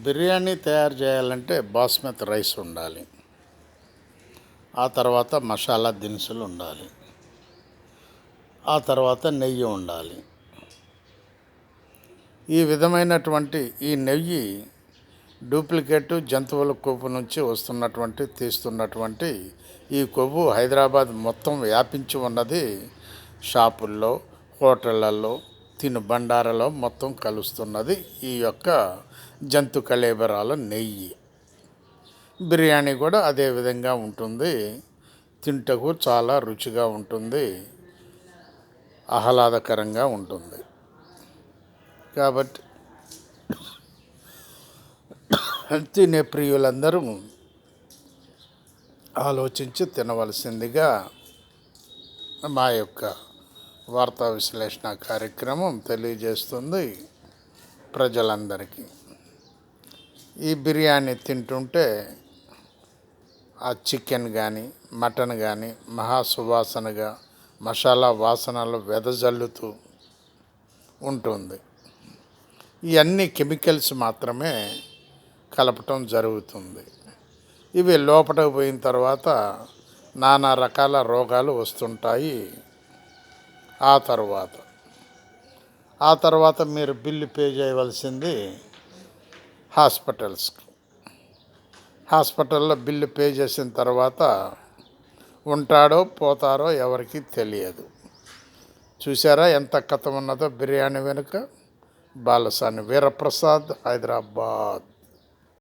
బిర్యానీ తయారు చేయాలంటే బాస్మతి రైస్ ఉండాలి. ఆ తర్వాత మసాలా దినుసులు ఉండాలి. ఆ తర్వాత నెయ్యి ఉండాలి. ఈ విధమైనటువంటి ఈ నెయ్యి డూప్లికేటు జంతువుల కొవ్వు నుంచి తీస్తున్నటువంటి ఈ కొవ్వు హైదరాబాద్ మొత్తం వ్యాపించి ఉన్నది. షాపుల్లో, హోటళ్లలో, తినుబండారాలో మొత్తం కలుస్తున్నది ఈ యొక్క జంతు కళేబరాల నెయ్యి. బిర్యానీ కూడా అదే విధంగా ఉంటుంది. తింటకు చాలా రుచిగా ఉంటుంది, ఆహ్లాదకరంగా ఉంటుంది. కాబట్టి తినే ప్రియులందరూ ఆలోచించి తినవలసిందిగా మా యొక్క వార్తా విశ్లేషణ కార్యక్రమం తెలియజేస్తుంది ప్రజలందరికీ. ఈ బిర్యానీ తింటుంటే ఆ చికెన్ కానీ మటన్ కానీ మహాసువాసనగా మసాలా వాసనలు వెదజల్లుతూ ఉంటుంది. ఇవన్నీ కెమికల్స్ మాత్రమే కలపటం జరుగుతుంది. ఇవి లోపలికి పోయిన తర్వాత నానా రకాల రోగాలు వస్తుంటాయి. ఆ తర్వాత మీరు బిల్లు పే చేయవలసింది హాస్పిటల్లో బిల్లు పే చేసిన తర్వాత ఉంటాడో పోతారో ఎవరికి తెలియదు. చూసారా ఎంత కథ ఉన్నదో బిర్యానీ వెనుక. బాలసాని వీరప్రసాద్, హైదరాబాద్.